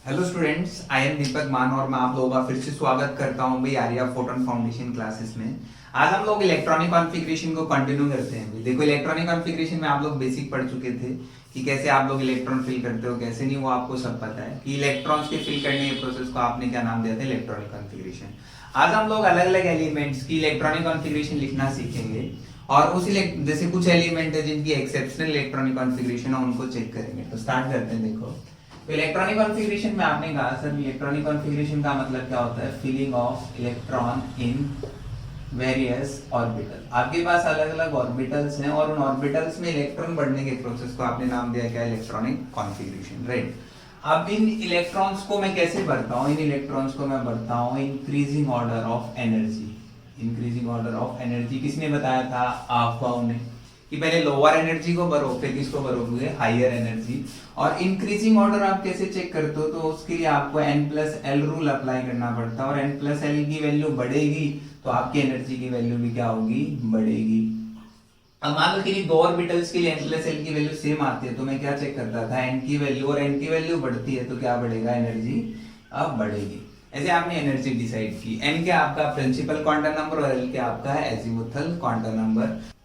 Hello students, I am दीपक मान और मैं आप लोगों का फिर से स्वागत करता हूं भाई आर्या फोटोन फाउंडेशन क्लासेस में। आज हम लोग इलेक्ट्रॉनिक कॉन्फ़िगरेशन को कंटिन्यू करते हैं। देखो, इलेक्ट्रॉनिक कॉन्फ़िगरेशन में आप लोग बेसिक पढ़ चुके थे कि कैसे आप लोग इलेक्ट्रॉन फिल करते हो, कैसे नहीं, वो आपको सब पता है कि इलेक्ट्रॉन्स के फिल करने के प्रोसेस को आपने क्या नाम दिया था, इलेक्ट्रॉनिक कॉन्फ़िगरेशन। आज हम लोग अलग अलग एलिमेंट्स की इलेक्ट्रॉनिक कॉन्फ़िगरेशन लिखना सीखेंगे और उस जैसे कुछ एलिमेंट है जिनकी एक्सेप्शनल इलेक्ट्रॉनिक कॉन्फ़िगरेशन है उनको चेक करेंगे। तो स्टार्ट करते हैं। देखो, तो इलेक्ट्रॉनिक कॉन्फ़िगरेशन में आपने कहा सर इलेक्ट्रॉनिक कॉन्फ़िगरेशन का मतलब क्या होता है, filling of electron in various orbital. आपके पास अलग अलग ऑर्बिटल्स हैं और उन ऑर्बिटल्स में इलेक्ट्रॉन बढ़ने के प्रोसेस को आपने नाम दिया क्या, इलेक्ट्रॉनिक कॉन्फ़िगरेशन, राइट। अब इन इलेक्ट्रॉन्स को मैं कैसे भरता हूँ, इन इलेक्ट्रॉन्स को मैं भरता हूँ increasing order of energy. Increasing order of energy किसने बताया था, आपको ने, कि पहले लोअर एनर्जी को भरो फिर किसको भरोगे, हायर एनर्जी। और इंक्रीजिंग ऑर्डर आप कैसे चेक करते हो, तो उसके लिए आपको n+l रूल अप्लाई करना पड़ता है और n+l की वैल्यू बढ़ेगी तो आपकी एनर्जी की वैल्यू भी क्या होगी, बढ़ेगी। अब मान लो कि दो ऑर्बिटल्स के लिए n+l की वैल्यू सेम आती है तो मैं क्या चेक करता था, n की वैल्यू, और n की वैल्यू बढ़ती है तो क्या बढ़ेगा, एनर्जी अब बढ़ेगी। ऐसे आपने एनर्जी डिसाइड की। n क्या आपका प्रिंसिपल क्वांटम नंबर और l क्या आपका है एजीमुथल क्वांटम नंबर।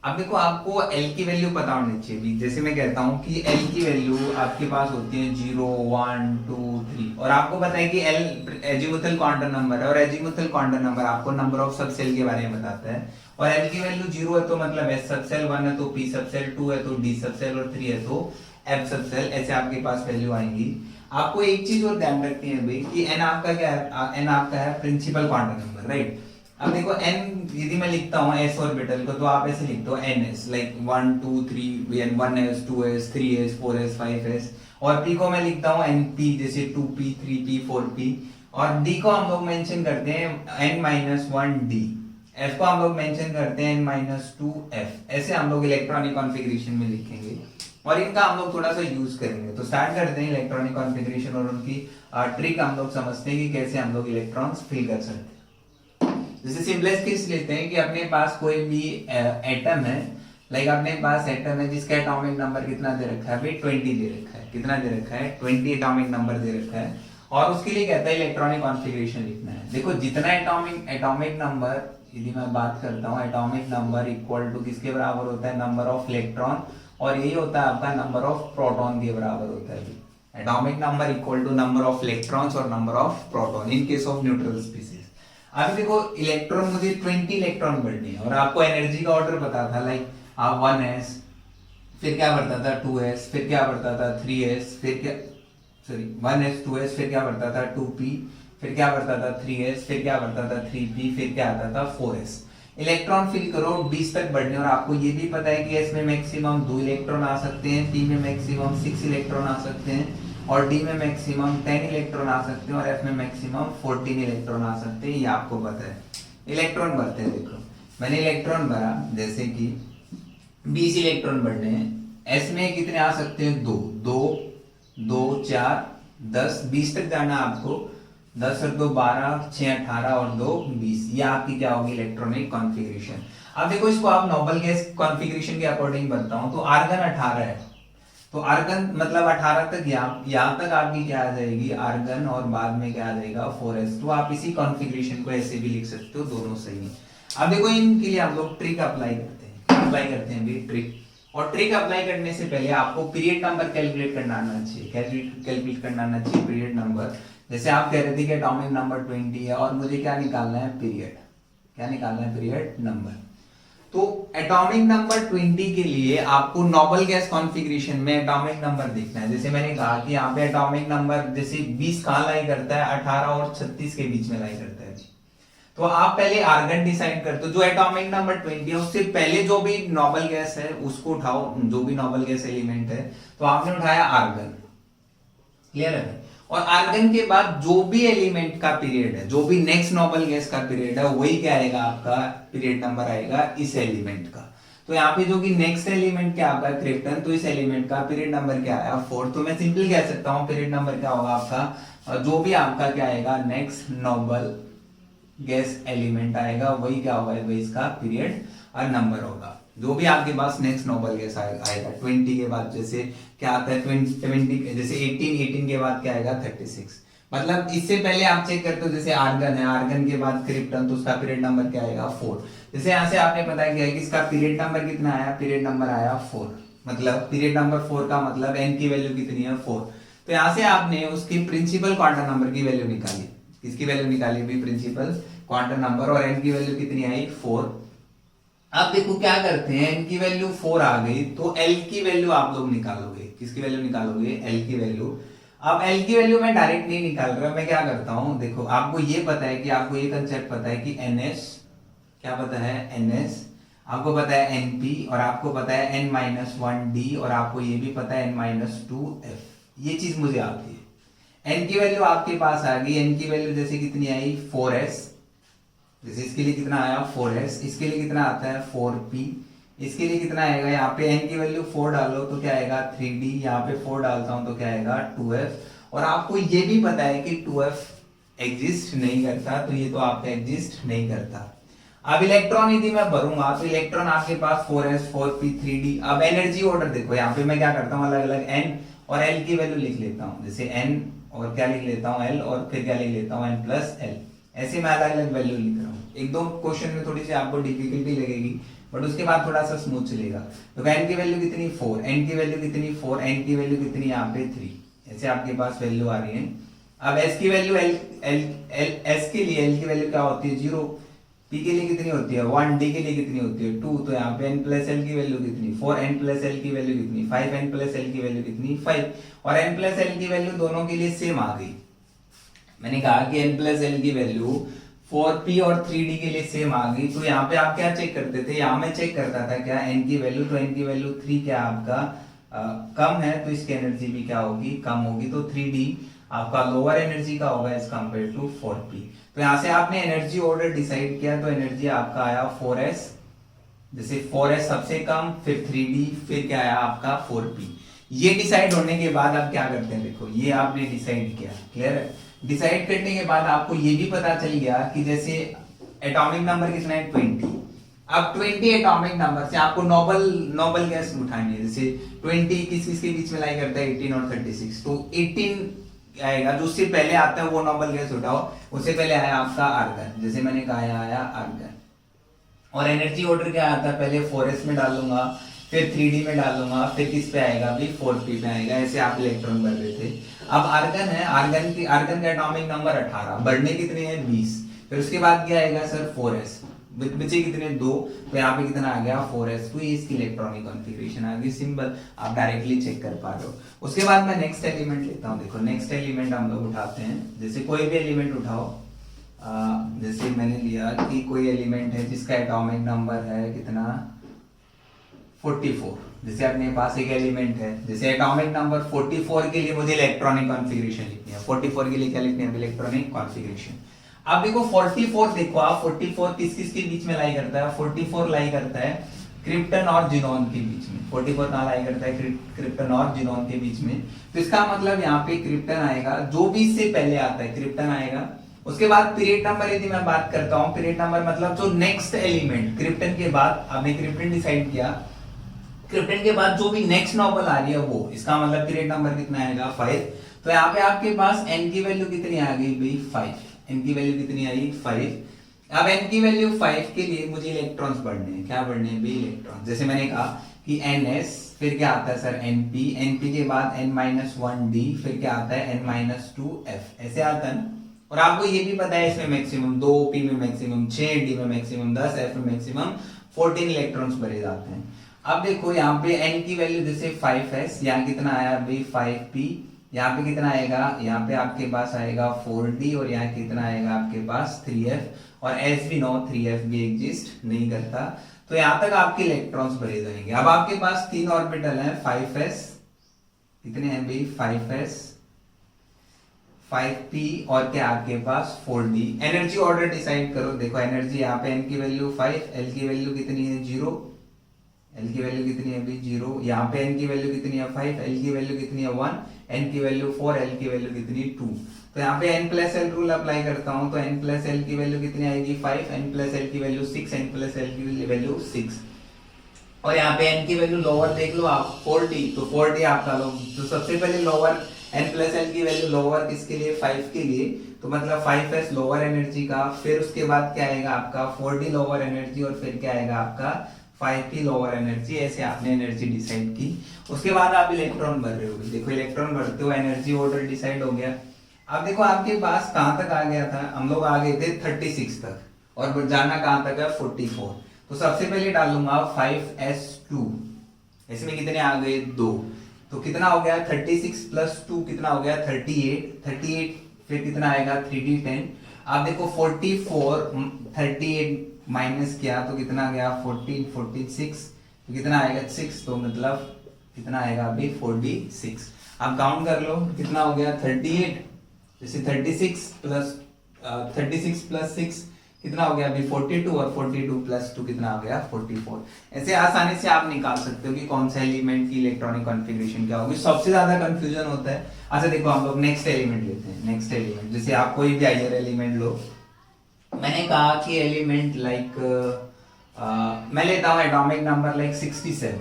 अब देखो, आपको L की वैल्यू पता होनी चाहिए। जैसे मैं कहता हूँ कि L की वैल्यू आपके पास होती है 0, 1, 2, 3 और आपको पता है कि L एजीमुथल क्वांटम नंबर है और एजीमुथल क्वांटम नंबर आपको नंबर ऑफ सबसेल के बारे में बताता है। और L की वैल्यू 0 है तो मतलब S सबसेल, 1 है तो P सबसेल, 2 है तो D सबसेल और 3 है तो F सबसेल। ऐसे आपके पास वैल्यू आएंगी। आपको एक चीज और ध्यान रखनी है भाई कि N आपका क्या है, N आपका है प्रिंसिपल क्वांटम नंबर, राइट। अब देखो n, यदि मैं लिखता हूँ s ऑर्बिटल को तो आप ऐसे लिखते हो ns, like 1, 2, 3, 1s, 2s, 3s, 4s, 5s। और p को मैं लिखता हूँ np, जैसे 2p, 3p, 4p। और d को हम लोग मेंशन करते हैं n-1d। f को हम लोग मेंशन करते हैं n-2f। ऐसे हम लोग इलेक्ट्रॉनिक कॉन्फ़िगरेशन में लिखेंगे और इनका हम लोग थोड़ा सा यूज करेंगे। तो स्टार्ट करते हैं इलेक्ट्रॉनिक कॉन्फ़िगरेशन और उनकी ट्रिक हम लोग समझते हैं कि कैसे हम लोग इलेक्ट्रॉन्स फिल कर सकते हैं। जैसे सिंपलेस्ट केस लेते हैं कि अपने पास कोई भी एटम है, लाइक अपने पास एटम है जिसका एटॉमिक नंबर कितना दे रखा है भाई, 20 दे रखा है। कितना दे रखा है, 20 एटॉमिक नंबर दे रखा है और उसके लिए कहता है इलेक्ट्रॉनिक कॉन्फ़िगरेशन लिखना है। देखो, जितना एटॉमिक नंबर, यदि मैं बात करता हूँ एटॉमिक नंबर इक्वल टू किसके बराबर होता है, नंबर ऑफ इलेक्ट्रॉन, और यही होता है आपका नंबर ऑफ प्रोटॉन के बराबर होता है। Atomic number equal to number of electrons और number of proton in case of neutral species. अभी देखो, इलेक्ट्रॉन, मुझे 20 इलेक्ट्रॉन बढ़ने हैं और आपको एनर्जी का ऑर्डर पता था, लाइक 1s, फिर क्या बढ़ता था 2s, फिर क्या बढ़ता था 3s, फिर क्या, सॉरी 1s, 2s, फिर क्या बढ़ता था 2p, फिर क्या बढ़ता था 3s, फिर क्या बढ़ता था 3p, फिर क्या आता था 4s। इलेक्ट्रॉन फिल करो 20 तक बढ़ने और आपको ये भी पता है कि s में मैक्सिमम 2 इलेक्ट्रॉन आ सकते हैं, p में मैक्सिमम 6 इलेक्ट्रॉन आ सकते हैं और D में मैक्सिमम 10 इलेक्ट्रॉन आ सकते हैं और F में मैक्सिमम 14 इलेक्ट्रॉन आ सकते हैं। ये आपको पता है। इलेक्ट्रॉन भरते हैं। देखो, मैंने इलेक्ट्रॉन भरा, जैसे कि 20 इलेक्ट्रॉन बढ़ने हैं। S में कितने आ सकते हैं, 2, 2, 2, 4, 10, 20 तक जाना आपको। 10 और 2 12, 6 18 और 2 20। ये आपकी क्या होगी, इलेक्ट्रॉनिक कॉन्फ़िगरेशन। अब देखो, इसको आप नोबल गैस कॉन्फ़िगरेशन के अकॉर्डिंग बनता हूं तो आर्गन 18 है तो आर्गन मतलब 18 तक, यहाँ तक आपकी क्या आ जाएगी, आर्गन, और बाद में क्या आ जाएगा 4s। तो आप इसी कॉन्फ़िगरेशन को ऐसे भी लिख सकते हो, दोनों सही है। अब देखो, इनके लिए हम लोग ट्रिक अप्लाई करते हैं भी ट्रिक। और ट्रिक अप्लाई करने से पहले आपको पीरियड नंबर कैलकुलेट करना आना चाहिए। कैलकुलेट करना आना चाहिए पीरियड नंबर। जैसे आप कह रहे थे कि एटॉमिक नंबर 20 है और मुझे क्या निकालना है, पीरियड। क्या निकालना है, पीरियड नंबर। तो एटॉमिक नंबर 20 के लिए आपको नोबल गैस कॉन्फ़िगरेशन में एटॉमिक नंबर देखना है। जैसे मैंने कहा कि यहाँ पे एटॉमिक नंबर जैसे 20 कहाँ लाई करता है, 18 और 36 के बीच में लाई करता है। तो आप पहले आर्गन डिसाइड करते हो, जो एटॉमिक नंबर 20 है उससे पहले जो भी नोबल गैस है उसको उठाओ, जो भी नोबल गैस एलिमेंट है। तो आपने उठाया आर्गन, क्लियर है। और आर्गन के बाद जो भी एलिमेंट का पीरियड है, जो भी नेक्स्ट नोबल गैस का पीरियड है, वही क्या आएगा, आपका पीरियड नंबर आएगा इस एलिमेंट का। तो यहाँ पे जो कि नेक्स्ट एलिमेंट क्या आपका क्रिप्टन, तो इस एलिमेंट का पीरियड नंबर क्या आया, 4। तो मैं सिंपल कह सकता हूँ पीरियड नंबर क्या होगा आपका, जो भी आपका क्या आएगा नेक्स्ट नोबल गैस एलिमेंट आएगा वही क्या होगा, वही इसका पीरियड और नंबर होगा। जो भी आपके पास नेक्स्ट नोबल गैस आएगा 20 के बाद, जैसे क्या आता है 20, जैसे 18 के बाद क्या आएगा 36। मतलब इससे पहले आप चेक करते हो, जैसे आर्गन है, आर्गन के बाद क्रिप्टन, तो उसका पीरियड नंबर क्या आएगा 4। जैसे यहाँ से आपने पता किया कि इसका पीरियड नंबर कितना आया, पीरियड नंबर आया 4। मतलब पीरियड नंबर 4 का मतलब n की वैल्यू कितनी है 4। तो यहाँ से आपने उसकी प्रिंसिपल क्वांटम नंबर की वैल्यू निकाली। किसकी वैल्यू निकाली भी, प्रिंसिपल क्वांटम नंबर, और n की वैल्यू कितनी आई 4। अब देखो क्या करते हैं, n की वैल्यू 4 आ गई तो l की वैल्यू आप लोग निकालोगे। किसकी वैल्यू निकालोगे, l की वैल्यू। अब l की वैल्यू मैं डायरेक्ट नहीं निकाल रहा, मैं क्या करता हूं, देखो आपको ये पता है कि आपको ये कंसेप्ट पता है कि ns, क्या पता है ns, आपको पता है np, और आपको पता है n-1d, और आपको ये भी पता है n-2f। ये चीज मुझे आती है। n की वैल्यू आपके पास आ गई, n की वैल्यू जैसे कितनी आई 4s, जैसे इसके लिए कितना आया 4s, इसके लिए कितना आता है 4p, इसके लिए कितना आएगा, यहाँ पे n की वैल्यू 4 डालो तो क्या आएगा 3d, यहाँ पे 4 डालता हूं तो क्या आएगा 2f। और आपको ये भी पता है कि 2f एग्जिस्ट नहीं करता, तो ये तो आपका एग्जिस्ट नहीं करता। अब इलेक्ट्रॉन यदि मैं भरूंगा तो इलेक्ट्रॉन आपके पास 4s 4p 3d। अब एनर्जी ऑर्डर देखो, यहाँ पे मैं क्या करता हूँ, अलग अलग n और l की वैल्यू लिख लेता हूँ। जैसे n और क्या लिख लेता हूँ l, और फिर क्या लिख लेता हूँ n प्लस l। ऐसे मैं अलग अलग वैल्यू लिख रहा हूँ। एक दो क्वेश्चन में थोड़ी सी आपको डिफिकल्टी लगेगी, बट उसके बाद थोड़ा सा स्मूथ चलेगा। तो n की वैल्यू कितनी 4, n की वैल्यू कितनी 4, n की वैल्यू कितनी यहाँ पे 3, ऐसे आपके पास वैल्यू आ रही है। अब s की वैल्यू s के लिए l की वैल्यू क्या होती है 0, p के लिए कितनी होती है 1, d के लिए कितनी होती है 2, तो यहाँ पे n प्लस l की वैल्यू कितनी 4, n प्लस l की वैल्यू कितनी 5, n प्लस l की वैल्यू कितनी 5, और n प्लस l की वैल्यू दोनों के लिए सेम आ गई। मैंने कहा कि n प्लस l की वैल्यू 4p और 3d के लिए सेम आ गई। तो यहाँ पे आप क्या चेक करते थे, यहाँ मैं चेक करता था क्या n की वैल्यू, तो n की वैल्यू 3 क्या आपका कम है, तो इसकी एनर्जी भी क्या होगी, कम होगी। तो 3d आपका लोअर एनर्जी का होगा एज कम्पेयर टू 4p। तो यहाँ से आपने एनर्जी ऑर्डर डिसाइड किया, तो एनर्जी आपका आया 4s, जैसे 4s सबसे कम, फिर 3d, फिर क्या आया आपका 4p। ये डिसाइड होने के बाद आप क्या करते हैं, देखो ये आपने डिसाइड किया, क्लियर है। डिसाइड करने के बाद आपको ये भी पता चल गया कि जैसे एटॉमिक नंबर कितना है 20। अब 20 एटॉमिक नंबर से आपको नोबल गैस उठानी है। जैसे 20 किस किस के बीच में लाई करता है 18 और 36, तो 18 आएगा, जो उससे पहले आता है वो नोबल गैस उठाओ। उससे पहले आया आपका आर्गन, जैसे मैंने कहा आया आर्गन। और एनर्जी ऑर्डर क्या आता है, पहले 4s में डालूंगा, फिर 3d में डालूंगा, फिर किस पे आएगा भी 4p पे आएगा। ऐसे आप इलेक्ट्रॉन भर रहे थे। अब आर्गन है, आर्गन का एटॉमिक नंबर 18, बढ़ने कितने हैं 20, फिर उसके बाद क्या आएगा सर 4s, बचे कितने 2, तो यहाँ पे कितना आ गया 4s। तो ये इसकी इलेक्ट्रॉनिक कॉन्फ़िगरेशन आ गई, सिंपल, आप डायरेक्टली चेक कर पा रहे हो। उसके बाद मैं नेक्स्ट एलिमेंट लेता हूँ। देखो नेक्स्ट एलिमेंट हम लोग उठाते हैं, जैसे कोई भी एलिमेंट उठाओ। जैसे मैंने लिया कि कोई एलिमेंट है जिसका एटॉमिक नंबर है कितना 44। जैसे अपने पास एक एलिमेंट है, जैसे एटॉमिक नंबर 44 के लिए मुझे इलेक्ट्रॉनिक कॉन्फ़िगरेशन लिखनी है। 44 के लिए क्या लिखनी है, इलेक्ट्रॉनिक कॉन्फ़िगरेशन। अब देखो 44, देखो आप 44 किस किस के बीच में लाई करता है, 44 लाई करता है क्रिप्टन और जिनोन के बीच में। 44 कहाँ लाई करता है, क्रिप्टन और जिनोन के बीच में। तो इसका मतलब यहाँ पे क्रिप्टन आएगा, जो भी इससे पहले आता है क्रिप्टन आएगा। उसके बाद पीरियड नंबर यदि मैं बात करता हूँ, पीरियड नंबर मतलब जो नेक्स्ट एलिमेंट क्रिप्टन के बाद, आपने क्रिप्टन डिसाइड किया, क्रिप्टन के बाद जो भी नेक्स्ट नॉबल आ रही है वो, इसका मतलब पीरियड नंबर कितना आएगा 5। तो यहाँ पे आपके पास n की वैल्यू कितनी आ गई भाई 5, n की वैल्यू कितनी आई 5। अब n की वैल्यू 5 के लिए मुझे इलेक्ट्रॉन्स बढ़ने हैं, क्या बढ़ने हैं भाई इलेक्ट्रॉन। जैसे मैंने कहा कि ns, फिर क्या आता है सर np, np के बाद n-1d, फिर क्या आता है n-2f, ऐसे आता है ना। और आपको ये भी पता है इसमें मैक्सिमम 2p में मैक्सिमम 6d में मैक्सिमम 10f में मैक्सिमम 14 इलेक्ट्रॉन्स भरे जाते हैं। अब देखो यहाँ पे n की वैल्यू जैसे 5s, यहाँ कितना आया भाई 5p, यहाँ पे कितना आएगा, यहाँ पे आपके पास आएगा 4d, और यहाँ कितना आएगा आपके पास 3f। और as we know 3f भी एग्जिस्ट नहीं करता। तो यहाँ तक आपके इलेक्ट्रॉन्स भरे जाएंगे। अब आपके पास 3 ऑर्बिटल है 5s, कितने हैं भाई 5s, 5p, और क्या आपके पास 4d। एनर्जी ऑर्डर डिसाइड करो। देखो एनर्जी यहाँ पे n की वैल्यू 5, l की वैल्यू कितनी है 0, l की वैल्यू कितनी है अभी 0, यहाँ पे n की वैल्यू कितनी है 5, l की वैल्यू कितनी है 1, n की वैल्यू 4, l की वैल्यू कितनी 2। तो यहाँ पे n plus l rule apply करता हूँ, तो n प्लस l की वैल्यू कितनी आएगी 5, n प्लस l की वैल्यू 6, n प्लस l की वैल्यू 6। और यहाँ पे n की वैल्यू लोअर देख लो आप 4d, तो 4d आपका लो। तो सबसे पहले लोअर n प्लस l की वैल्यू लोअर किसके लिए, 5 के लिए, तो मतलब 5s लोअर एनर्जी का, फिर उसके बाद क्या आएगा आपका 4d लोअर एनर्जी, और फिर क्या आएगा आपका 5p लोअर एनर्जी। ऐसे आपने एनर्जी डिसाइड की। उसके बाद आप इलेक्ट्रॉन भर रहे हो, देखो इलेक्ट्रॉन भरते हो, एनर्जी ऑर्डर डिसाइड हो गया। अब देखो आपके पास कहाँ तक आ गया था, हम लोग आ गए थे 36 तक, और जाना कहाँ तक है 44। तो सबसे पहले डालूंगा 5s2, इसमें कितने आ गए 2, तो कितना हो गया 36 प्लस 2 कितना हो गया 38, फिर कितना आएगा 3d10। आप देखो 44 38 माइनस किया तो कितना गया 46, तो कितना आएगा 6, तो मतलब कितना आएगा अभी 46। आप काउंट कर लो कितना हो गया 38, जैसे 36 प्लस 6 कितना हो गया अभी 42, और 42 प्लस 2 कितना हो गया 44। ऐसे आसानी से आप निकाल सकते हो कि कौन सा एलिमेंट की इलेक्ट्रॉनिक कॉन्फ़िगरेशन क्या होगी। सबसे ज्यादा कंफ्यूजन होता है। अच्छा देखो हम लोग नेक्स्ट एलिमेंट लेते हैं। नेक्स्ट एलिमेंट जैसे आप कोई भी हायर एलिमेंट लो, मैंने कहा कि एलिमेंट लाइक मैं लेता हूँ एटॉमिक नंबर लाइक 67,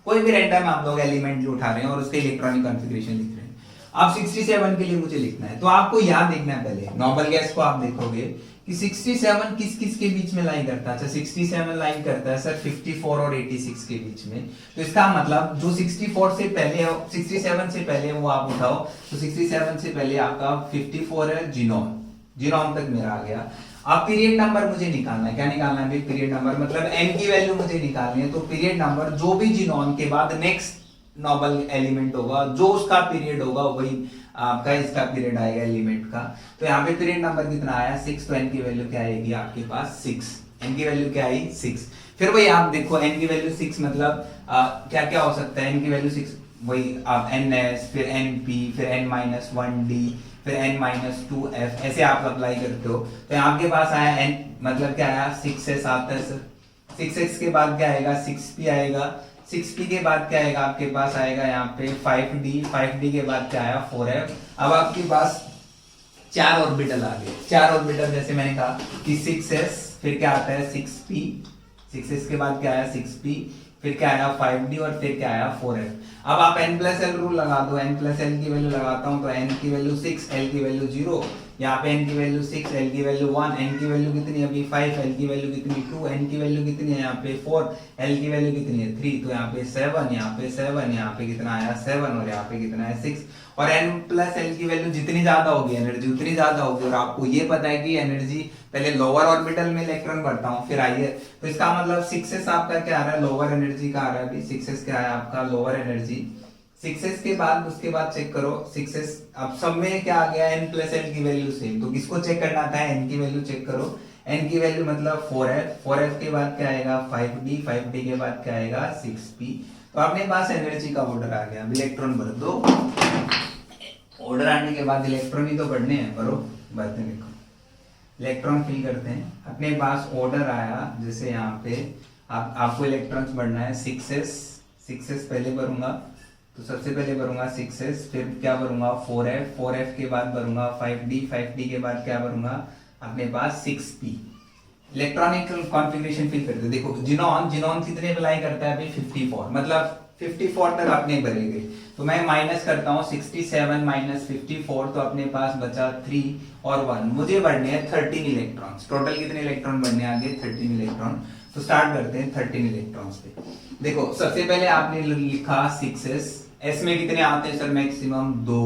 कोई भी रैंडम आप लोग एलिमेंट जो उठा रहे हैं और उसके इलेक्ट्रॉनिक कॉन्फ़िगरेशन लिख रहे हैं। अब 67 के लिए मुझे लिखना है, तो आपको याद देखना है पहले नोबल गैस को आप देखोगे कि 67 किस किस के बीच में लाई करता है। अच्छा 67 लाई करता है सर 54 और 86 के बीच में। तो इसका मतलब जो 64 से पहले है 67 से पहले वो आप उठाओ, तो 67 से पहले आपका 54 है जीनोम तक मेरा आ गया। अब पीरियड नंबर मुझे निकालना है। क्या निकालना है भाई, पीरियड नंबर, मतलब n की वैल्यू मुझे निकालनी है। तो पीरियड नंबर जो भी जीनोम के बाद नेक्स्ट नोबल एलिमेंट होगा, जो उसका पीरियड होगा वही आपका इसका पीरियड आएगा एलिमेंट का। तो यहाँ पे पीरियड नंबर कितना आया 6, तो n की वैल्यू क्या आएगी आपके पास 6, n की वैल्यू क्या आई 6। फिर वही आप देखो n की वैल्यू 6 मतलब क्या क्या हो सकता है, n की वैल्यू 6 वही आप ns, फिर np, फिर n-1d, फिर n-2f, ऐसे आप अप्लाई करते हो। तो यहाँ के पास आया n मतलब क्या आया 6s आता है सर। 6s के बाद क्या आएगा 6p आएगा। 6p के बाद क्या आएगा आपके पास आएगा यहाँ पे 5d के बाद क्या आया 4f। अब आपके पास 4 ऑर्बिटल आ गए। 4 ऑर्बिटल जैसे मैंने कहा कि 6s, फिर क्या आता है 6p, 6s के बाद क्या आया 6p, फिर क्या आया 5d, और फिर क्या आया 4f। अब आप n प्लस एल रूल लगा दो, n प्लस एल की वैल्यू लगाता हूं तो n की वैल्यू 6, l की वैल्यू 0, यहाँ पे n की वैल्यू 6, l की वैल्यू 1, n की वैल्यू कितनी है अभी 5, l की वैल्यू कितनी 2, n की वैल्यू कितनी है यहाँ पे 4, l की वैल्यू कितनी है 3, तो यहाँ पे 7, यहाँ पे 7, यहाँ पे कितना आया 7, और यहाँ पे कितना है 6। और n प्लस एल की वैल्यू जितनी ज्यादा होगी एनर्जी उतनी ज्यादा होगी, और आपको ये पता है कि एनर्जी पहले लोअर ऑर्बिटल में इलेक्ट्रॉन भरता हूँ फिर हायर। तो इसका मतलब 6s आपका क्या आ रहा है लोअर एनर्जी का आ रहा है अभी। 6s क्या है आपका लोअर एनर्जी। 6s के बाद उसके बाद चेक करो 6s, अब सब में क्या आ गया n प्लस एल की वैल्यू सेम। तो किसको चेक करना था, n की वैल्यू चेक करो। n की वैल्यू मतलब 4f के बाद क्या आएगा 5d के बाद क्या आएगा 6p। तो अपने पास एनर्जी का ऑर्डर आ गया। इलेक्ट्रॉन भर दो, ऑर्डर आने के बाद इलेक्ट्रॉन ही तो बढ़ने हैं, भरो भरते हैं। देखो इलेक्ट्रॉन फिल करते हैं, अपने पास ऑर्डर आया जैसे यहाँ पे आपको इलेक्ट्रॉन्स बढ़ना है 6s पहले भरूंगा, तो सबसे पहले भरूंगा 6s, फिर क्या भरूंगा 4f के बाद भरूंगा 5d के बाद क्या भरूंगा अपने पास 6p। इलेक्ट्रॉनिक कॉन्फ़िगरेशन फिल करते हैं। देखो जिनॉन कितने अप्लाई करता है अभी 54, मतलब 54 तक अपने भरेंगे। तो मैं माइनस करता हूँ 67 माइनस 54, तो अपने पास बचा 3 और 1। मुझे बढ़ने हैं 13 इलेक्ट्रॉन्स। टोटल कितने इलेक्ट्रॉन बढ़ने आगे 13 इलेक्ट्रॉन। तो स्टार्ट करते हैं 13 इलेक्ट्रॉन्स पे। देखो सबसे पहले आपने लिखा 6s, s में कितने आते हैं सर मैक्सिमम 2।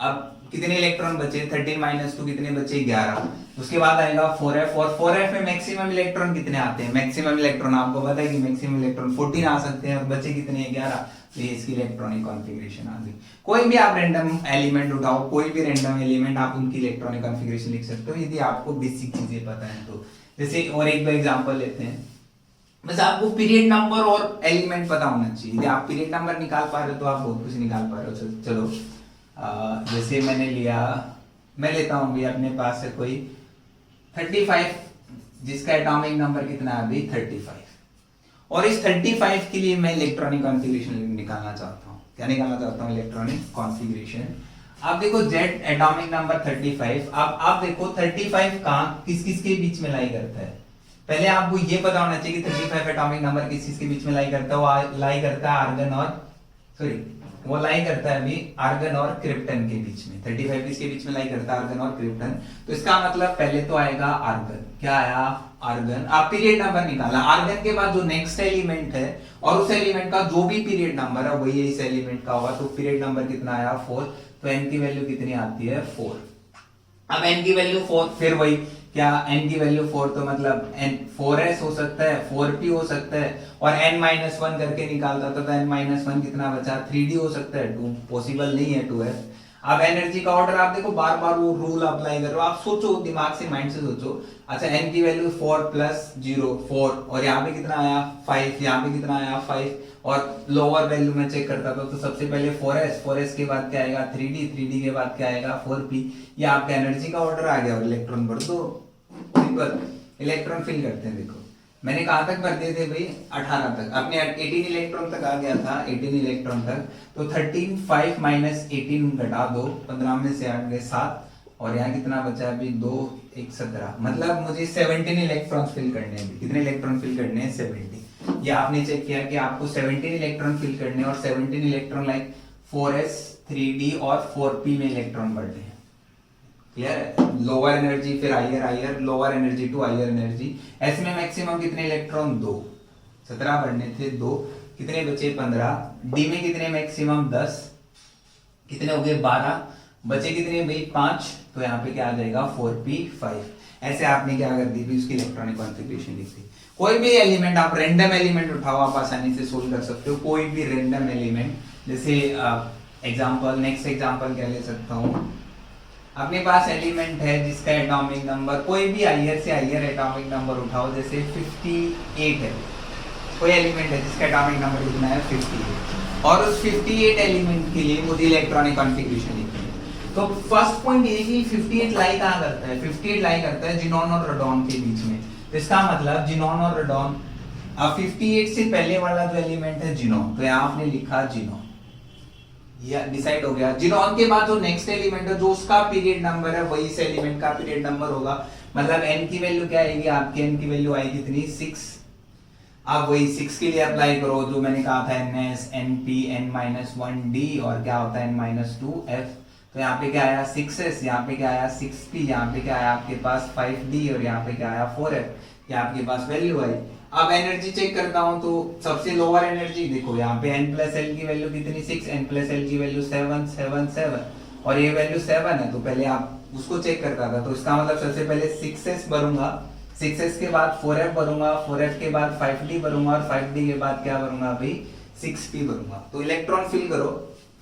अब कितने इलेक्ट्रॉन बचे 13 माइनस 2 कितने बचे 11। उसके बाद आएगा 4f, और 4f में मैक्सिमम इलेक्ट्रॉन कितने आते हैं, मैक्सिमम इलेक्ट्रॉन आपको पता है कि मैक्सिमम इलेक्ट्रॉन 14 आ सकते हैं, और बचे कितने 11। तो ये इसकी इलेक्ट्रॉनिक कॉन्फ़िगरेशन आ गई। कोई भी आप रैंडम एलिमेंट उठाओ, कोई भी रैंडम एलिमेंट आप उनकी इलेक्ट्रॉनिक कॉन्फ़िगरेशन लिख सकते हो यदि आपको बेसिक चीजें पता है तो। जैसे और एक दो एग्जांपल लेते हैं, बस आपको पीरियड नंबर और एलिमेंट पता होना चाहिए। यदि आप पीरियड नंबर निकाल पा रहे हो तो आप बहुत कुछ निकाल पा रहे हो। चलो जैसे मैं लेता हूँ अभी अपने पास से कोई 35, जिसका एटॉमिक नंबर कितना है अभी 35, और इस 35 के लिए मैं इलेक्ट्रॉनिक कॉन्फ़िगरेशन निकालना चाहता हूँ। क्या निकालना चाहता हूँ इलेक्ट्रॉनिक कॉन्फ़िगरेशन। आप देखो जेड एटॉमिक नंबर 35। अब आप देखो 35 कहाँ किस किस के बीच में लाई करता है, पहले आपको ये पता होना चाहिए कि 35 एटॉमिक नंबर किस चीज के बीच में लाई करता है, वो लाई करता है आर्गन और सॉरी वो लाई करता है अभी आर्गन और क्रिप्टन के बीच में। 35 किसके बीच में लाई करता है, आर्गन और क्रिप्टन। तो इसका मतलब पहले तो आएगा आर्गन, क्या आया आर्गन। आप पीरियड नंबर निकाला, आर्गन के बाद जो नेक्स्ट एलिमेंट है और उस एलिमेंट का जो भी पीरियड नंबर है वही इस एलिमेंट का होगा। तो पीरियड नंबर कितना आया 4, तो n की वैल्यू कितनी आती है 4। अब n की वैल्यू 4, फिर वही क्या n की वैल्यू 4 तो मतलब n 4s हो सकता है, 4p हो सकता है, और n-1 करके निकालता था तो n-1 कितना बचा 3d हो सकता है, 2 पॉसिबल नहीं है 2f। अब एनर्जी का ऑर्डर आप देखो, बार बार वो रूल अप्लाई करो, आप सोचो दिमाग से, माइंड से सोचो। अच्छा n की वैल्यू 4 प्लस 0 4, और यहाँ पे कितना आया 5, यहाँ पे कितना आया 5, और लोअर वैल्यू में चेक करता था तो सबसे पहले 4s के बाद क्या आएगा 3d के बाद क्या आएगा 4p। ये आपका एनर्जी का ऑर्डर आ गया, और इलेक्ट्रॉन भर दो, सिंपल। इलेक्ट्रॉन फिल करते हैं, देखो मैंने कहां तक भर दिए थे भाई 18 तक, अपने 18 इलेक्ट्रॉन तक आ गया था, 18 इलेक्ट्रॉन तक। तो 13 5 माइनस 18 घटा दो, 15 में से 8 गए 7, और यहाँ कितना बचा अभी 2 1 17, मतलब मुझे 17 इलेक्ट्रॉन फिल करने हैं। कितने इलेक्ट्रॉन फिल करने हैं 17। ये आपने चेक किया कि आपको 17 इलेक्ट्रॉन फिल करने हैं, और 17 इलेक्ट्रॉन लाइक 4s 3d और 4p में इलेक्ट्रॉन बढ़ने हैं। क्लियर? लोअर एनर्जी फिर higher, lower energy to higher energy. S में मैक्सिमम कितने इलेक्ट्रॉन 2, 17 बढ़ने थे 2, कितने बचे 15। डी में कितने मैक्सिमम 10, कितने हो गए 12, बचे कितने भाई 5, तो यहाँ पे क्या आ जाएगा 4p 5। ऐसे आपने क्या कर दी थी उसकी इलेक्ट्रॉनिक कॉन्फ़िगरेशन लिख दी। कोई भी एलिमेंट आप रैंडम एलिमेंट उठाओ, आप आसानी से सोल्व कर सकते हो कोई भी रैंडम एलिमेंट। जैसे एग्जांपल, नेक्स्ट एग्जांपल क्या ले सकता हूँ, अपने पास एलिमेंट है जिसका एटॉमिक नंबर, कोई भी हायर से हायर एटॉमिक नंबर उठाओ, जैसे 58 है, कोई एलिमेंट है जिसका एटॉमिक नंबर कितना है 58, और उस 58 एलिमेंट के लिए मुझे इलेक्ट्रॉनिक कॉन्फ़िगरेशन लिखनी है। तो फर्स्ट पॉइंट ये कि 58 लाई कहाँ करता है, 58 लाई करता है जिनॉन और रेडॉन के बीच में। तो इसका मतलब जिनॉन और रेडॉन, अब 58 से पहले वाला जो एलिमेंट है जिनॉन, तो यहाँ आपने लिखा जिनॉन, ये डिसाइड हो गया। जिनॉन के बाद जो नेक्स्ट एलिमेंट है जो उसका पीरियड नंबर है वही इस एलिमेंट का पीरियड नंबर होगा, मतलब n की वैल्यू क्या आएगी आपकी, n की वैल्यू आएगी कितनी 6। अब वही 6 के लिए अप्लाई करो जो मैंने कहा था ns np n-1d, और क्या होता है n-2f। तो यहाँ पे क्या आया 6s, यहाँ पे क्या आया 6p, यहाँ पे क्या आया आपके पास 5d, और यहाँ पे क्या आया 4f, ये आपके पास वैल्यू आई। अब एनर्जी चेक करता हूं तो सबसे लोअर एनर्जी देखो, यहाँ पे n प्लस एल की वैल्यू कितनी 6, n प्लस एल की वैल्यू 7 7 7, और ये वैल्यू 7 है, तो पहले आप उसको चेक करता था। तो इसका मतलब सबसे पहले 6s भरूंगा, 6s के बाद 4f भरूंगा, 4f के बाद 5d भरूंगा, और 5d के बाद क्या भरूंगा भाई 6p भरूंगा। तो इलेक्ट्रॉन फिल करो,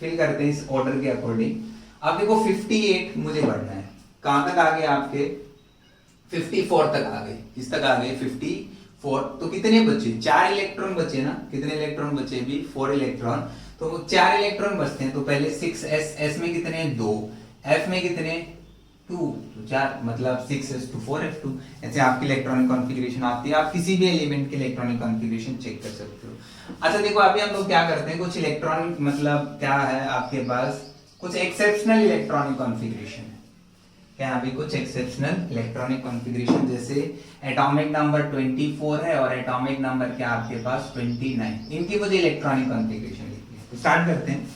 फिल करते हैं इस ऑर्डर के अकॉर्डिंग। अब देखो 58 मुझे बढ़ना है, कहां तक आ गए आपके 54 तक आ गए, किस तक आ गए 54। तो कितने बचे 4 इलेक्ट्रॉन बचे ना, कितने इलेक्ट्रॉन बचे भी 4 इलेक्ट्रॉन। तो 4 इलेक्ट्रॉन बचते हैं, तो पहले 6s, s में कितने 2, f में कितने 2, तो 4, मतलब 6s to 4f2। ऐसे आपकी इलेक्ट्रॉनिक कॉन्फ़िगरेशन आती है, आप किसी भी एलिमेंट की इलेक्ट्रॉनिक कॉन्फ़िगरेशन चेक कर सकते हो। अच्छा देखो अभी हम लोग क्या करते हैं, कुछ इलेक्ट्रॉनिक मतलब क्या है आपके पास, कुछ एक्सेप्शनल इलेक्ट्रॉनिक कॉन्फ़िगरेशन है। यहाँ भी कुछ एक्सेप्शनल इलेक्ट्रॉनिक कॉन्फ़िगरेशन, जैसे एटॉमिक नंबर 24 है और एटॉमिक नंबर क्या आपके पास 29, इनकी मुझे इलेक्ट्रॉनिक कॉन्फ़िगरेशन लिखनी है। तो स्टार्ट करते हैं,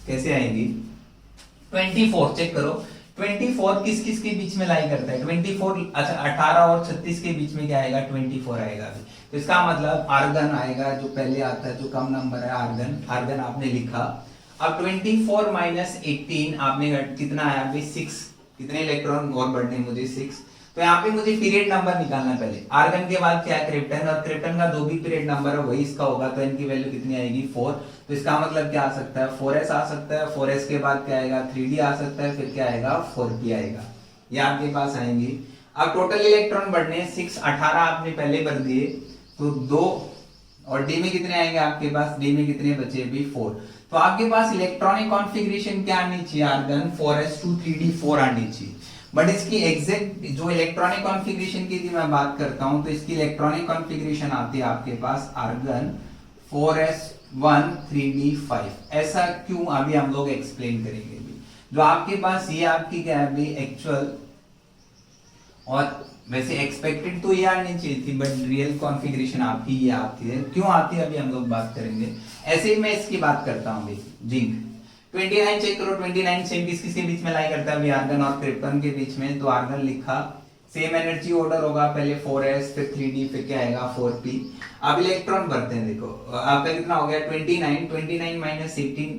कैसे आएगी 24 चेक करो, 24 किस किस के बीच में लाई करता है 24, अच्छा 18 और 36 के बीच में क्या आएगा 24 आएगा अभी। तो इसका मतलब आर्गन आएगा, जो पहले आता है जो कम नंबर है आर्गन, आर्गन आपने लिखा। अब 24 माइनस 18 आपने कितना आया अभी 6, कितने इलेक्ट्रॉन और बढ़ने मुझे 6। तो यहाँ पे मुझे पीरियड नंबर निकालना पहले, आर्गन के बाद क्या है क्रिप्टन, और क्रिप्टन का जो भी पीरियड नंबर है वही इसका होगा, तो इनकी वैल्यू कितनी आएगी 4। तो इसका मतलब क्या आ सकता है 4s आ सकता है, 4s के बाद क्या आएगा 3d आ सकता है, फिर क्या आएगा 4p आएगा, ये आपके पास आएंगी। अब टोटल इलेक्ट्रॉन बढ़ने 6, 18 आपने पहले भर दिए, तो 2, और डी में कितने आएंगे आपके पास, डी में कितने बचे भी 4। तो आपके पास इलेक्ट्रॉनिक कॉन्फ़िगरेशन क्या आनी चाहिए, आर्गन 4s2 3d 4 आनी चाहिए। बट इसकी एग्जैक्ट जो इलेक्ट्रॉनिक कॉन्फ़िगरेशन की मैं बात करता हूं, तो इसकी इलेक्ट्रॉनिक कॉन्फ़िगरेशन आती है आपके पास आर्गन 4s1 3d 5। ऐसा क्यों अभी हम लोग एक्सप्लेन करेंगे भी। जो आपके पास ये आपकी क्या है एक्चुअल और वैसे एक्सपेक्टेड तो ये आनी चाहिए थी, बट रियल कॉन्फ़िगरेशन आपकी ये आती है। क्यों आती है अभी हम लोग बात करेंगे। ऐसे ही मैं इसकी बात करता हूँ भाई, जिंक 29 चेक करो, 29 सेम किसके बीच में लाई करता है अभी, आर्गन और क्रिप्टन के बीच में। तो आर्गन लिखा, सेम एनर्जी ऑर्डर होगा, पहले 4s फिर 3d फिर क्या आएगा 4p। अब इलेक्ट्रॉन भरते हैं, देखो आपका कितना हो गया 29 माइनस 18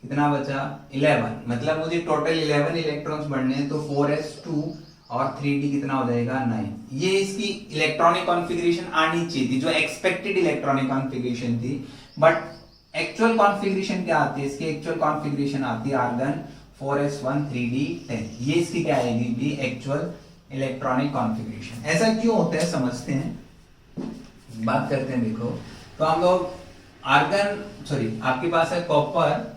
कितना बचा 11, मतलब मुझे टोटल 11 इलेक्ट्रॉन्स बढ़ने हैं। तो 4s2 और 3d कितना हो जाएगा 9। ये इसकी इलेक्ट्रॉनिक कॉन्फ़िगरेशन आनी चाहिए थी, जो एक्सपेक्टेड इलेक्ट्रॉनिक कॉन्फ़िगरेशन थी। बट एक्चुअल कॉन्फ़िगरेशन क्या आती है, इसकी एक्चुअल कॉन्फ़िगरेशन आती है आर्गन 4s1 3d 10। ये इसकी क्या आएगी भी एक्चुअल इलेक्ट्रॉनिक कॉन्फ़िगरेशन। ऐसा क्यों होता है समझते हैं, बात करते हैं। देखो तो हम लोग आपके पास है कॉपर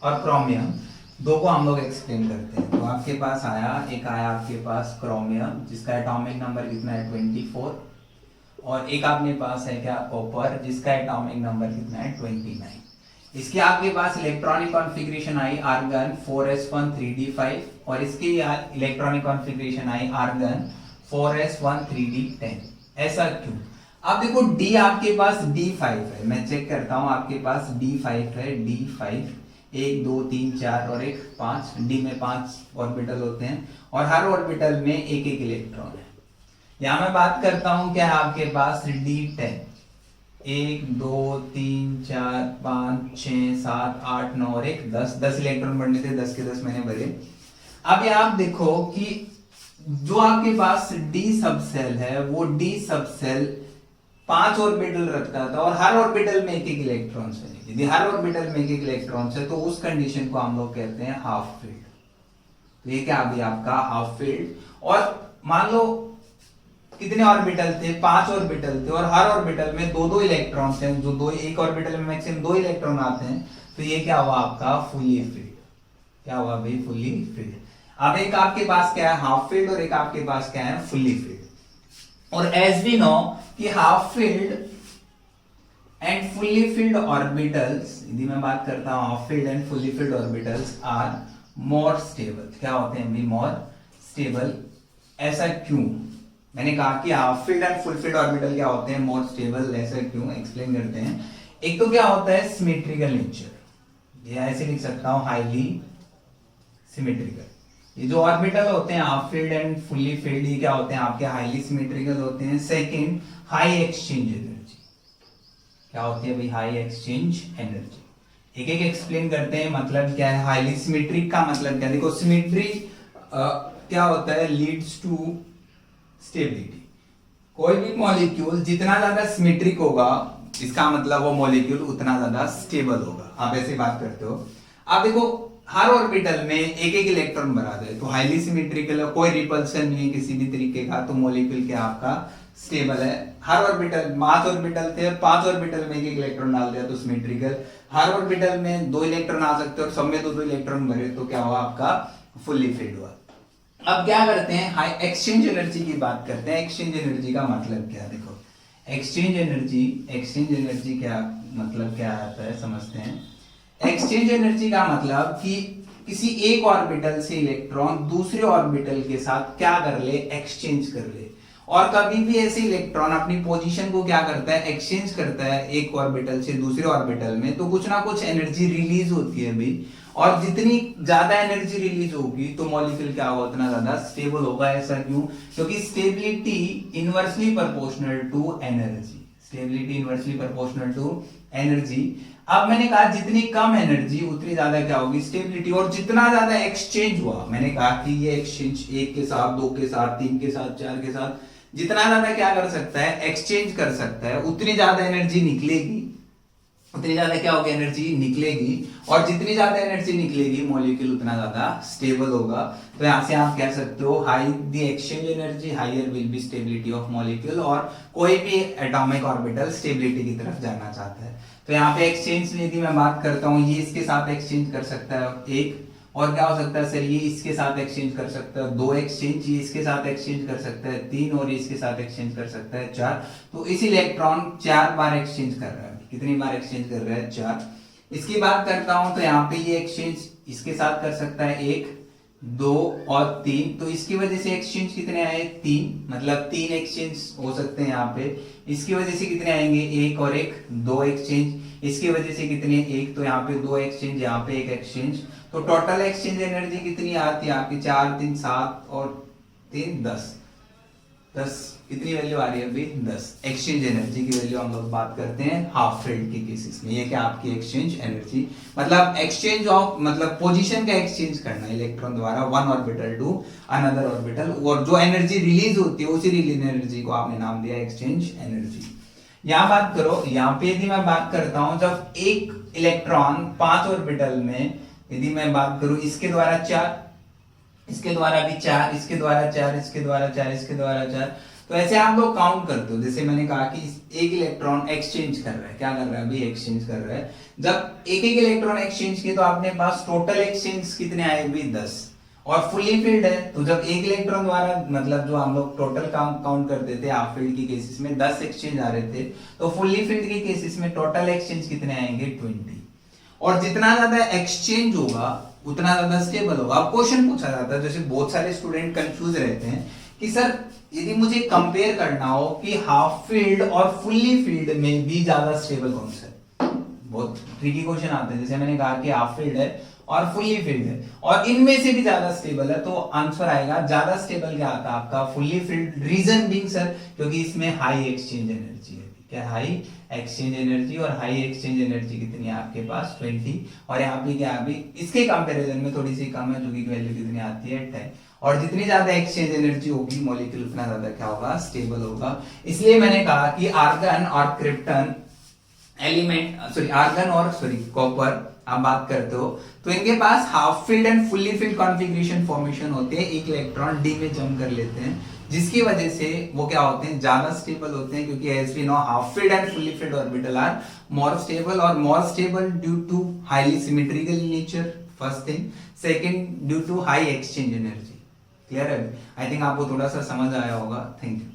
और क्रोमियम, दो को हम लोग एक्सप्लेन करते हैं। तो आपके पास एक आया आपके पास क्रोमियम जिसका एटॉमिक नंबर कितना है 24, और एक आपके पास है क्या कॉपर जिसका एटॉमिक नंबर कितना है 29। इसके आपके पास इलेक्ट्रॉनिक कॉन्फ़िगरेशन आई आर्गन 4s1 3d5, और इसकी इलेक्ट्रॉनिक कॉन्फ़िगरेशन आई आर्गन 4s1 3d 10। ऐसा क्यों। अब देखो D आपके पास D5 है, मैं चेक करता हूं, आपके पास D5 है, D5 1 2 3 4 और 1 5, D में 5 ऑर्बिटल होते हैं और हर ऑर्बिटल में एक एक इलेक्ट्रॉन है। यहां मैं बात करता हूं क्या है आपके पास D10, 1 2 3 4 5 6 7 8 9 और 1 10 इलेक्ट्रॉन बढ़ने थे, 10 के 10 मैंने भरे। अब ये आप देखो कि जो आपके पास D सब सेल है वो D सब सेल 5 ऑर्बिटल रखता था और हर ऑर्बिटल में एक एक इलेक्ट्रॉन है। यदि हर ऑर्बिटल में एक एक इलेक्ट्रॉन है तो उस कंडीशन को हम लोग कहते हैं हाफ फील्ड। तो ये क्या आ गया आपका हाफ फील्ड। और मान लो कितने ऑर्बिटल थे, 5 ऑर्बिटल थे और हर ऑर्बिटल में दो दो इलेक्ट्रॉन हैं, जो दो एक ऑर्बिटल में मैक्सिमम 2 इलेक्ट्रॉन आते हैं। तो ये क्या हुआ आपका फुल्ली फील्ड। क्या हुआ भाई फुल्ली फील्ड। अब एक आपके पास क्या है हाफ फील्ड और एक आपके पास क्या है फुल्ली फील्ड। और एज वी नो कि half filled and fully filled orbitals, यदि मैं बात करता हूं half filled and fully filled orbitals are more stable. क्या होते हैं भी मोर स्टेबल। ऐसा क्यों, मैंने कहा कि half filled and full filled orbital क्या होते हैं मोर स्टेबल। ऐसा क्यों एक्सप्लेन करते हैं। एक तो क्या होता है सिमेट्रिकल नेचर, ये ऐसे लिख सकता हूं हाईली सिमेट्रिकल। ये जो ऑर्बिटल होते हैं half filled and fully field ये क्या होते हैं आपके हाईली सिमेट्रिकल होते हैं। Second high exchange energy. क्या होती है भाई हाई एक्सचेंज एनर्जी। एक एक एक्सप्लेन करते हैं। मतलब क्या है हाईली सिमेट्रिक का मतलब क्या, देखो सिमेट्री क्या होता है लीड्स टू स्टेबिलिटी। कोई भी मॉलिक्यूल जितना ज्यादा सिमेट्रिक होगा इसका मतलब वो मॉलिक्यूल उतना ज्यादा स्टेबल होगा। आप ऐसे बात करते हो। आप देखो हर ऑर्बिटल में एक एक इलेक्ट्रॉन भरा जाए तो हाईली सिमेट्रिकल, कोई रिपल्सन नहीं है किसी भी तरीके का, तो मॉलिक्यूल क्या आपका स्टेबल है। हर ऑर्बिटल 5 ऑर्बिटल थे, 5 ऑर्बिटल में एक एक इलेक्ट्रॉन डाल दिया तो सिमेट्रिकल। हर ऑर्बिटल में 2 इलेक्ट्रॉन आ सकते हैं और सब में 2 इलेक्ट्रॉन भरे तो क्या हुआ आपका फुल्ली फील्ड हुआ। अब क्या करते हैं हाई एक्सचेंज एनर्जी की बात करते हैं। एक्सचेंज एनर्जी का मतलब क्या, देखो एक्सचेंज एनर्जी क्या मतलब क्या आता है समझते हैं। एक्सचेंज एनर्जी का मतलब कि किसी एक ऑर्बिटल से इलेक्ट्रॉन दूसरे ऑर्बिटल के साथ क्या कर ले एक्सचेंज कर ले। और कभी भी ऐसे इलेक्ट्रॉन अपनी पोजीशन को क्या करता है एक्सचेंज करता है एक ऑर्बिटल से दूसरे ऑर्बिटल में, तो कुछ ना कुछ एनर्जी रिलीज होती है भी। और जितनी ज्यादा एनर्जी रिलीज होगी तो मॉलिक्यूल क्या होगा उतना ज्यादा स्टेबल होगा। ऐसा क्यों, क्योंकि stability inversely proportional to energy. Stability inversely proportional to energy. अब मैंने कहा जितनी कम एनर्जी उतनी ज्यादा क्या होगी स्टेबिलिटी। और जितना ज्यादा एक्सचेंज हुआ, मैंने कहा कि ये एक्सचेंज 1 के साथ 2 के साथ 3 के साथ 4 के साथ जितना ज्यादा क्या कर सकता है एक्सचेंज कर सकता है उतनी ज्यादा एनर्जी निकलेगी। उतनी ज्यादा क्या होगी एनर्जी निकलेगी। और जितनी ज्यादा एनर्जी निकलेगी मॉलिक्यूल उतना ज्यादा स्टेबल होगा। तो यहां से आप कह सकते हो high the exchange energy higher will be stability of molecule. और कोई भी एटॉमिक ऑर्बिटल स्टेबिलिटी की तरफ जाना चाहता है। तो यहाँ पे एक्सचेंज यदि मैं बात करता हूँ ये इसके साथ एक्सचेंज कर सकता है एक, और क्या हो सकता है सर ये इसके साथ एक्सचेंज कर सकता है 2 एक्सचेंज, ये इसके साथ एक्सचेंज कर सकता है 3 और इसके साथ एक्सचेंज कर सकता है 4। तो इस इलेक्ट्रॉन 4 बार एक्सचेंज कर रहा है। कितनी बार एक्सचेंज कर रहा है 4। इसकी बात करता हूं तो यहाँ पे ये एक्सचेंज इसके साथ कर सकता है 1, 2 और 3, तो इसकी वजह से एक्सचेंज कितने आए 3, मतलब 3 एक्सचेंज हो सकते हैं यहाँ पे। इसकी वजह से कितने आएंगे 1 और 1, 2 एक्सचेंज। इसकी वजह से कितने 1, तो यहाँ पे 2 एक्सचेंज, यहाँ पे 1 एक्सचेंज। तो टोटल एक्सचेंज एनर्जी कितनी आती है आपकी 4 3 7 और 3 10, 10 कितनी वैल्यू आ रही है अभी 10 एक्सचेंज एनर्जी की वैल्यू हम लोग बात करते हैं हाफ फील्ड के केसेस में। ये क्या आपकी एक्सचेंज एनर्जी, मतलब एक्सचेंज ऑफ, मतलब पोजीशन का एक्सचेंज करना इलेक्ट्रॉन द्वारा one orbital to another orbital, और जो एनर्जी रिलीज होती है उसी रिलीज एनर्जी को आपने नाम दिया एक्सचेंज एनर्जी। यहाँ बात करो, यहाँ पे यदि मैं बात करता हूं जब एक इलेक्ट्रॉन 5 ऑर्बिटल में, यदि मैं बात करूं इसके द्वारा 4, इसके द्वारा भी 4, इसके द्वारा 4, इसके द्वारा 4, इसके द्वारा 4, तो ऐसे आप लोग काउंट करते हो। जैसे मैंने कहा कि एक इलेक्ट्रॉन एक्सचेंज कर रहा है, क्या कर रहा है अभी एक्सचेंज कर रहा है। जब एक एक इलेक्ट्रॉन एक्सचेंज किए तो आपने पास टोटल एक्सचेंज कितने आए अभी 10, और फुल्ली फील्ड है तो जब एक इलेक्ट्रॉन द्वारा, मतलब जो हम लोग टोटल काउंट करते थे हाफ फील्ड के केसेस में 10 एक्सचेंज आ रहे थे, तो फुल्ली फील्ड के केसेस में टोटल एक्सचेंज कितने आएंगे 20। और जितना ज्यादा एक्सचेंज होगा उतना ज्यादा स्टेबल होगा। अब क्वेश्चन पूछा जाता है, जैसे बहुत सारे स्टूडेंट कंफ्यूज रहते हैं कि सर यदि मुझे कंपेयर करना हो कि हाफ फील्ड और फुल्ली फील्ड में भी ज्यादा स्टेबल कौन सा है, बहुत ट्रिकी क्वेश्चन आते हैं। जैसे मैंने कहा कि हाफ फील्ड है और फुल्ली फील्ड है और इनमें से भी ज्यादा स्टेबल है, तो आंसर आएगा ज्यादा स्टेबल क्या आता है आपका fully filled. Reason being sir क्योंकि इसमें हाई एक्सचेंज एनर्जी है, क्या हाई एक्सचेंज एनर्जी, और हाई एक्सचेंज एनर्जी कितनी है आपके पास 20, और यहाँ पे क्या अभी इसके कंपैरिजन में थोड़ी सी कम है, जो कि वैल्यू कितनी आती है 10। और जितनी ज्यादा एक्सचेंज एनर्जी होगी मॉलिक्यूल उतना ज्यादा क्या होगा स्टेबल होगा। इसलिए मैंने कहा कि आर्गन और क्रिप्टन एलिमेंट, सॉरी कॉपर आप बात करते हो तो इनके पास half filled and fully filled configuration formation होते हैं। एक इलेक्ट्रॉन डी में जंप कर लेते हैं, जिसकी वजह से वो क्या होते हैं ज्यादा स्टेबल होते हैं, क्योंकि as we know half filled and fully filled orbital are more stable, और more stable due to highly symmetrical in nature, first thing. Second due to high exchange energy. Clear है? आई थिंक आपको थोड़ा सा समझ आया होगा। Thank you.